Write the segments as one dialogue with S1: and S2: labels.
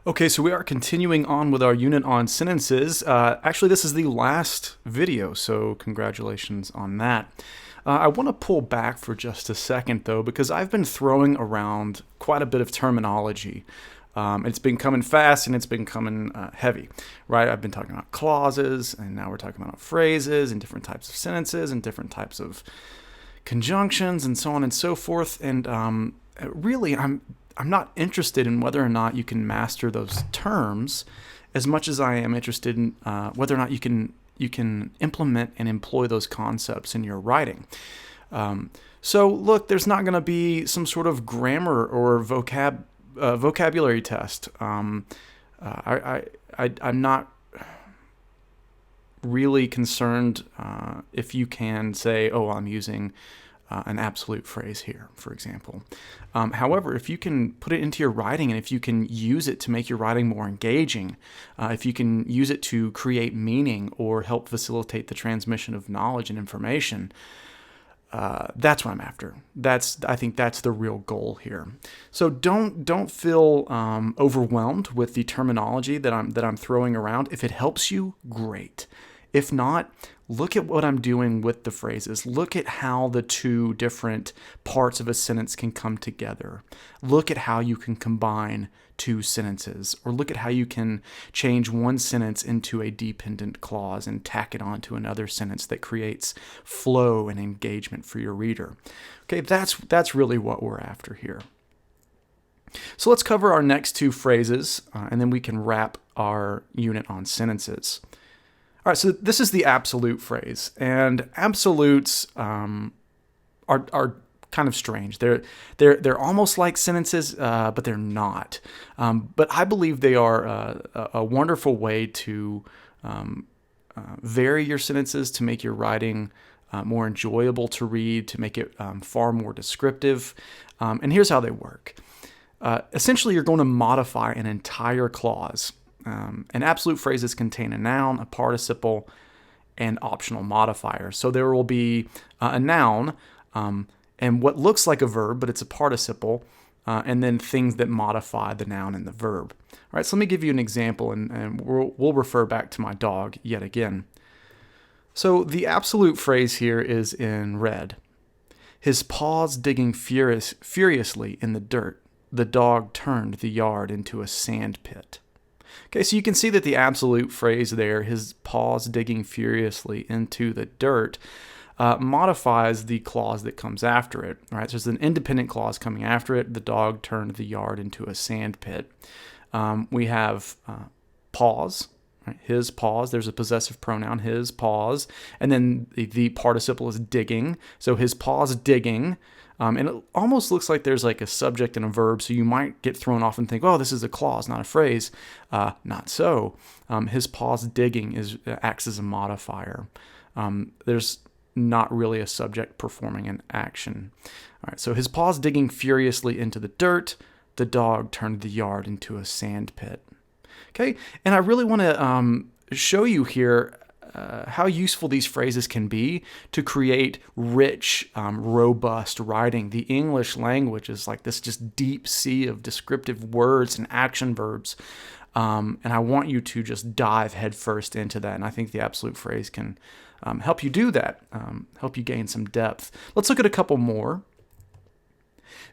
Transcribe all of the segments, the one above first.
S1: Okay, so we are continuing on with our unit on sentences. Actually, this is the last video, so congratulations on that. I want to pull back for just a second, though, because I've been throwing around quite a bit of terminology. It's been coming fast and it's been coming heavy, right? I've been talking about clauses, and now we're talking about phrases and different types of sentences and different types of conjunctions and so on and so forth. And really, I'm not interested in whether or not you can master those terms as much as I am interested in whether or not you can implement and employ those concepts in your writing. So look, there's not going to be some sort of grammar or vocabulary test. I'm not really concerned if you can say, oh, I'm using an absolute phrase here, for example. However, if you can put it into your writing and if you can use it to make your writing more engaging, if you can use it to create meaning or help facilitate the transmission of knowledge and information, that's what I'm after. I think that's the real goal here. So don't feel overwhelmed with the terminology that I'm throwing around. If it helps you, great. If not, look at what I'm doing with the phrases. Look at how the two different parts of a sentence can come together. Look at how you can combine two sentences, or look at how you can change one sentence into a dependent clause and tack it onto another sentence that creates flow and engagement for your reader. Okay, that's really what we're after here. So let's cover our next two phrases, and then we can wrap our unit on sentences. All right, so this is the absolute phrase, and absolutes are kind of strange. They're almost like sentences, but they're not. But I believe they are a wonderful way to vary your sentences, to make your writing more enjoyable to read, to make it far more descriptive. And here's how they work. Essentially, you're going to modify an entire clause. And absolute phrases contain a noun, a participle, and optional modifiers. So there will be a noun and what looks like a verb, but it's a participle, and then things that modify the noun and the verb. All right, so let me give you an example, and we'll refer back to my dog yet again. So the absolute phrase here is in red. His paws digging furiously in the dirt, the dog turned the yard into a sand pit. Okay, so you can see that the absolute phrase there, his paws digging furiously into the dirt, modifies the clause that comes after it. Right, so there's an independent clause coming after it. The dog turned the yard into a sand pit. We have paws, right? His paws. There's a possessive pronoun, his paws, and then the participle is digging. So his paws digging. And it almost looks like there's like a subject and a verb, so you might get thrown off and think, oh, this is a clause, not a phrase. Not so. His paws digging acts as a modifier. There's not really a subject performing an action. All right, so his paws digging furiously into the dirt, the dog turned the yard into a sand pit. Okay, and I really want to show you here how useful these phrases can be to create rich, robust writing. The English language is like this just deep sea of descriptive words and action verbs. And I want you to just dive headfirst into that. And I think the absolute phrase can help you do that, help you gain some depth. Let's look at a couple more.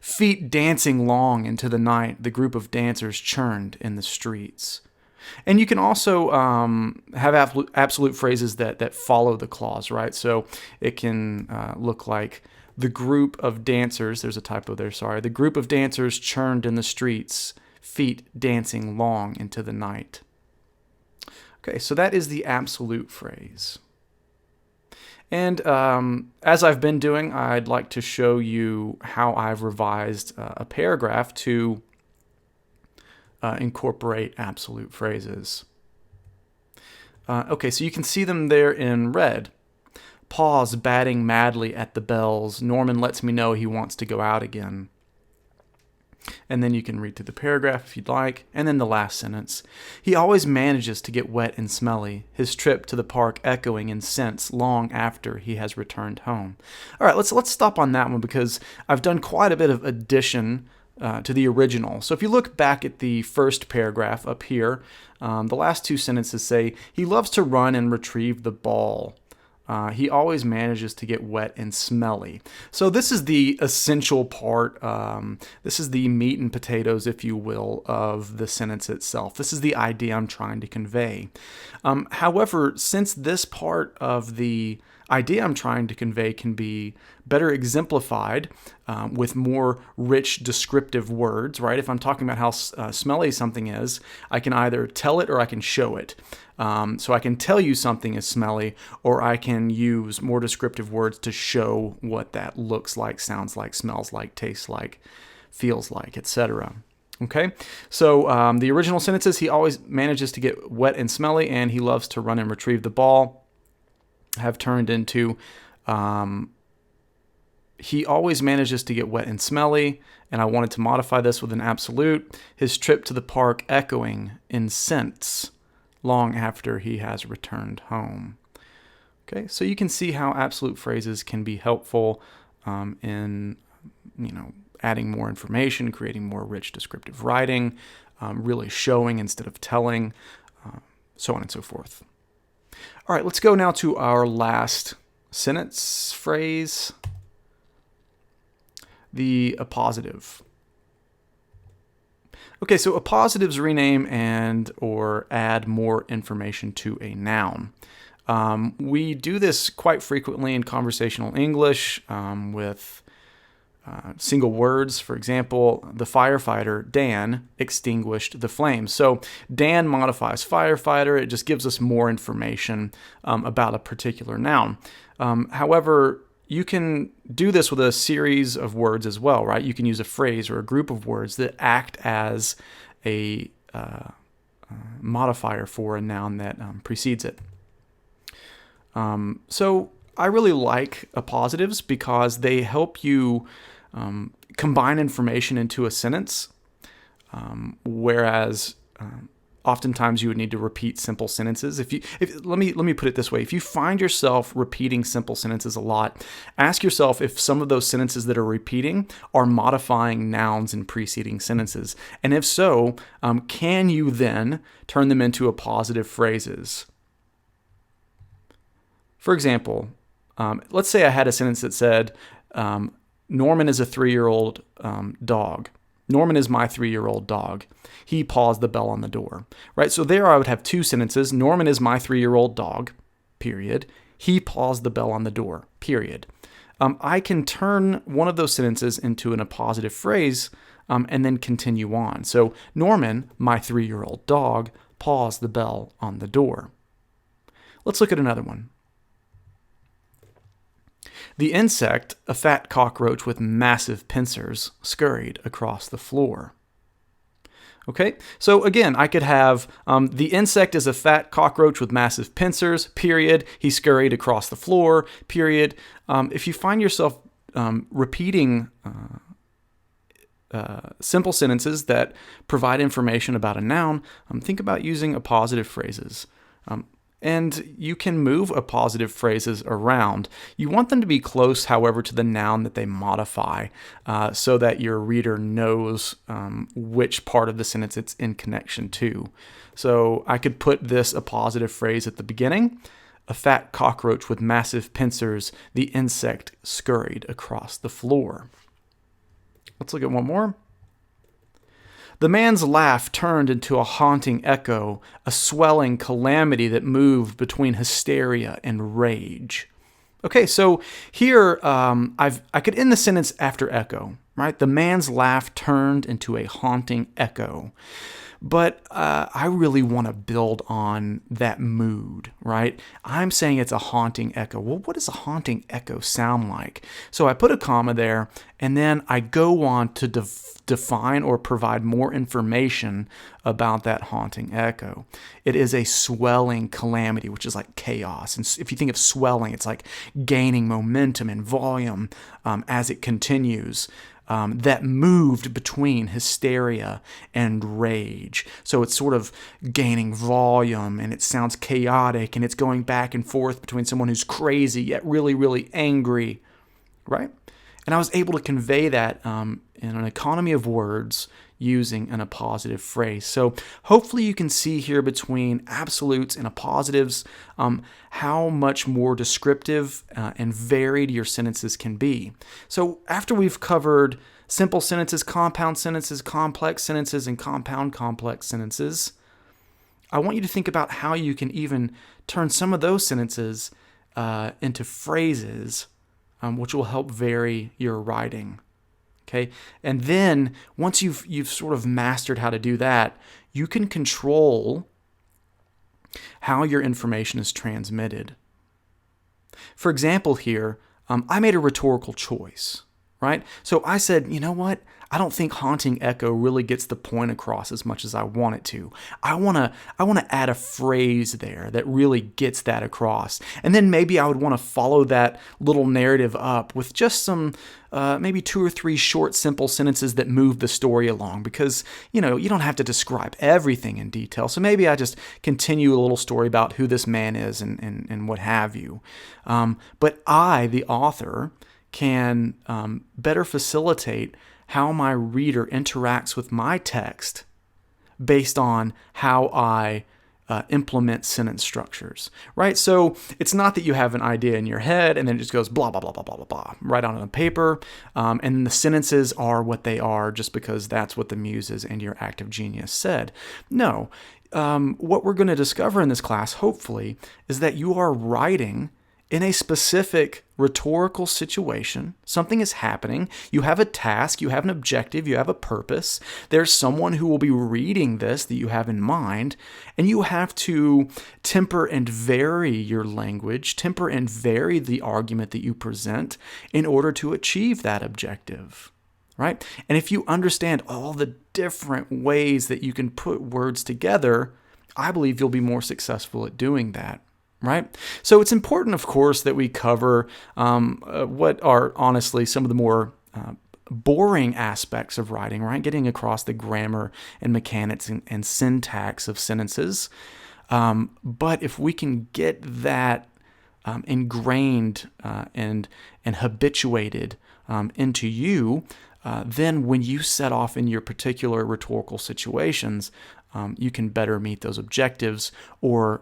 S1: Feet dancing long into the night, the group of dancers churned in the streets. And you can also have absolute phrases that follow the clause, right? So it can look like the group of dancers, there's a typo there, sorry. The group of dancers churned in the streets, feet dancing long into the night. Okay, so that is the absolute phrase. And as I've been doing, I'd like to show you how I've revised a paragraph to incorporate absolute phrases. Okay, so you can see them there in red. Paws batting madly at the bells. Norman lets me know he wants to go out again. And then you can read through the paragraph if you'd like. And then the last sentence. He always manages to get wet and smelly, his trip to the park echoing in scents long after he has returned home. All right, let's stop on that one because I've done quite a bit of addition to the original. So if you look back at the first paragraph up here, the last two sentences say, he loves to run and retrieve the ball. He always manages to get wet and smelly. So this is the essential part. This is the meat and potatoes, if you will, of the sentence itself. This is the idea I'm trying to convey. However, since this part of the idea I'm trying to convey can be better exemplified with more rich descriptive words, right? If I'm talking about how smelly something is, I can either tell it or I can show it. So I can tell you something is smelly, or I can use more descriptive words to show what that looks like, sounds like, smells like, tastes like, feels like, etc. Okay, so the original sentences, he always manages to get wet and smelly, and he loves to run and retrieve the ball, have turned into he always manages to get wet and smelly, and I wanted to modify this with an absolute. His trip to the park echoing in scents long after he has returned home. Okay, so you can see how absolute phrases can be helpful in, adding more information, creating more rich descriptive writing, really showing instead of telling, so on and so forth. All right, let's go now to our last sentence phrase, the appositive. Okay, so appositives rename and or add more information to a noun. We do this quite frequently in conversational English with single words. For example, the firefighter, Dan, extinguished the flames. So Dan modifies firefighter. It just gives us more information about a particular noun. However, you can do this with a series of words as well, right? You can use a phrase or a group of words that act as a modifier for a noun that precedes it. So I really like appositives because they help you combine information into a sentence, whereas oftentimes you would need to repeat simple sentences. Let me put it this way: if you find yourself repeating simple sentences a lot, ask yourself if some of those sentences that are repeating are modifying nouns in preceding sentences, and if so, can you then turn them into appositive phrases? For example, let's say I had a sentence that said, Norman is a 3-year-old dog. Norman is my 3-year-old dog. He paws the bell on the door. Right? So there I would have two sentences. Norman is my 3-year-old dog, period. He paws the bell on the door, period. I can turn one of those sentences into an appositive phrase and then continue on. So Norman, my 3-year-old dog, paws the bell on the door. Let's look at another one. The insect, a fat cockroach with massive pincers, scurried across the floor. Okay, so again, I could have the insect is a fat cockroach with massive pincers, period. He scurried across the floor, period. If you find yourself repeating simple sentences that provide information about a noun, think about using appositive phrases. And you can move appositive phrases around. You want them to be close, however, to the noun that they modify so that your reader knows which part of the sentence it's in connection to. So I could put this appositive phrase at the beginning. A fat cockroach with massive pincers, the insect scurried across the floor. Let's look at one more. The man's laugh turned into a haunting echo, a swelling calamity that moved between hysteria and rage. Okay, so here I could end the sentence after echo, right? The man's laugh turned into a haunting echo. But I really want to build on that mood, right? I'm saying it's a haunting echo. Well, what does a haunting echo sound like? So I put a comma there, and then I go on to define or provide more information about that haunting echo. It is a swelling calamity, which is like chaos. And if you think of swelling, it's like gaining momentum and volume as it continues. That moved between hysteria and rage. So it's sort of gaining volume, and it sounds chaotic, and it's going back and forth between someone who's crazy yet really, really angry, right? And I was able to convey that in an economy of words using an appositive phrase. So hopefully you can see here between absolutes and appositives how much more descriptive and varied your sentences can be. So after we've covered simple sentences, compound sentences, complex sentences, and compound complex sentences, I want you to think about how you can even turn some of those sentences into phrases, which will help vary your writing. Okay, and then once you've sort of mastered how to do that, you can control how your information is transmitted. For example, here, I made a rhetorical choice, right? So I said, you know what? I don't think haunting echo really gets the point across as much as I want it to. I want to add a phrase there that really gets that across. And then maybe I would want to follow that little narrative up with just some maybe 2 or 3 short, simple sentences that move the story along, because, you don't have to describe everything in detail. So maybe I just continue a little story about who this man is and what have you. But I, the author, can better facilitate how my reader interacts with my text based on how I implement sentence structures, right? So it's not that you have an idea in your head and then it just goes blah, blah, blah, blah, blah, blah, blah, right on a paper, and the sentences are what they are just because that's what the muses and your active genius said. No, what we're going to discover in this class, hopefully, is that you are writing in a specific rhetorical situation. Something is happening. You have a task, you have an objective, you have a purpose. There's someone who will be reading this that you have in mind, and you have to temper and vary your language, temper and vary the argument that you present in order to achieve that objective, right? And if you understand all the different ways that you can put words together, I believe you'll be more successful at doing that. Right? So it's important, of course, that we cover what are honestly some of the more boring aspects of writing, right? Getting across the grammar and mechanics and syntax of sentences. But if we can get that ingrained and habituated into you, then when you set off in your particular rhetorical situations, you can better meet those objectives or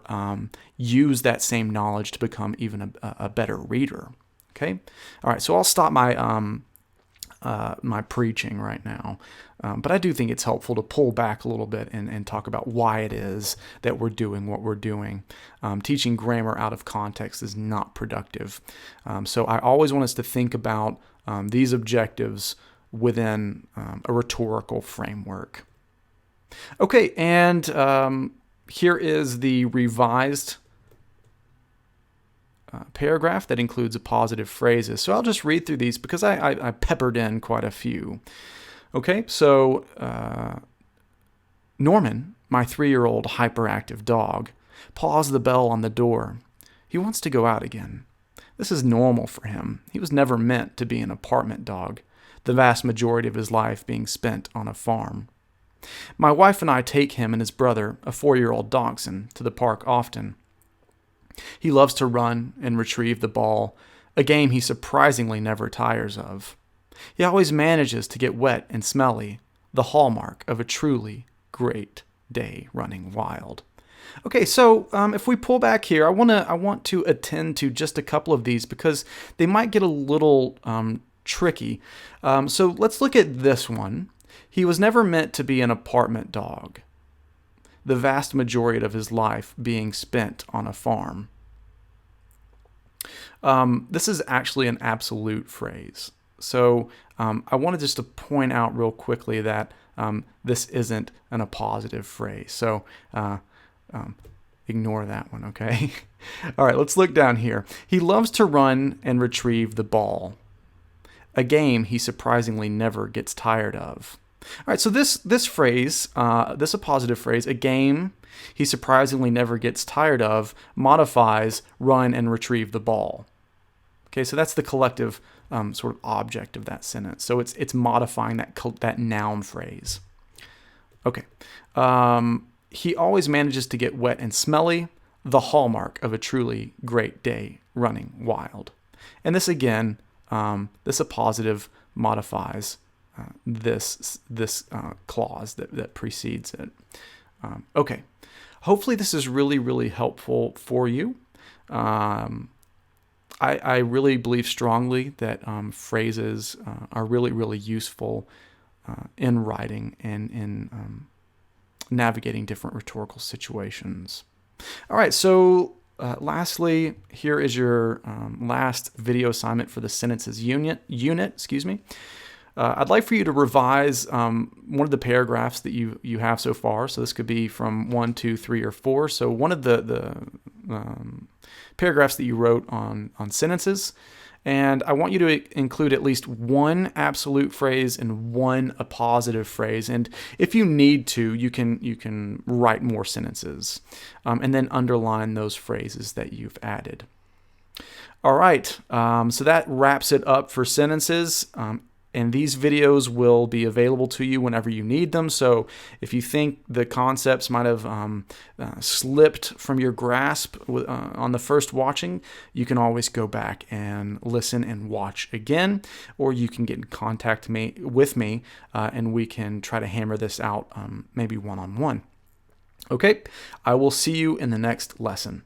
S1: use that same knowledge to become even a better reader. Okay? All right, so I'll stop my my preaching right now. But I do think it's helpful to pull back a little bit and talk about why it is that we're doing what we're doing. Teaching grammar out of context is not productive. So I always want us to think about these objectives within a rhetorical framework. Okay, and here is the revised paragraph that includes appositive phrases. So I'll just read through these because I peppered in quite a few. Okay, so Norman, my 3-year-old hyperactive dog, paws the bell on the door. He wants to go out again. This is normal for him. He was never meant to be an apartment dog, the vast majority of his life being spent on a farm. My wife and I take him and his brother, a 4-year-old dachshund, to the park often. He loves to run and retrieve the ball, a game he surprisingly never tires of. He always manages to get wet and smelly, the hallmark of a truly great day running wild. Okay, so if we pull back here, I want to attend to just a couple of these because they might get a little tricky. So let's look at this one. He was never meant to be an apartment dog, the vast majority of his life being spent on a farm. This is actually an absolute phrase. So I wanted just to point out real quickly that this isn't an appositive phrase. So ignore that one, okay? All right, let's look down here. He loves to run and retrieve the ball, a game he surprisingly never gets tired of. All right, so this phrase, this appositive phrase, a game he surprisingly never gets tired of, modifies run and retrieve the ball. Okay, so that's the collective sort of object of that sentence. So it's modifying that noun phrase. Okay, he always manages to get wet and smelly, the hallmark of a truly great day running wild. And this again this appositive modifies this clause that precedes it. Okay, hopefully this is really helpful for you. I really believe strongly that phrases are really useful in writing and in navigating different rhetorical situations. All right, so lastly, here is your last video assignment for the sentences unit. Excuse me. I'd like for you to revise one of the paragraphs that you have so far. So this could be from 1, 2, 3, or 4. So one of the paragraphs that you wrote on sentences, and I want you to include at least one absolute phrase and one appositive phrase. And if you need to, you can write more sentences and then underline those phrases that you've added. All right, so that wraps it up for sentences. And these videos will be available to you whenever you need them. So if you think the concepts might have slipped from your grasp on the first watching, you can always go back and listen and watch again, or you can get in contact with me and we can try to hammer this out maybe one-on-one. Okay, I will see you in the next lesson.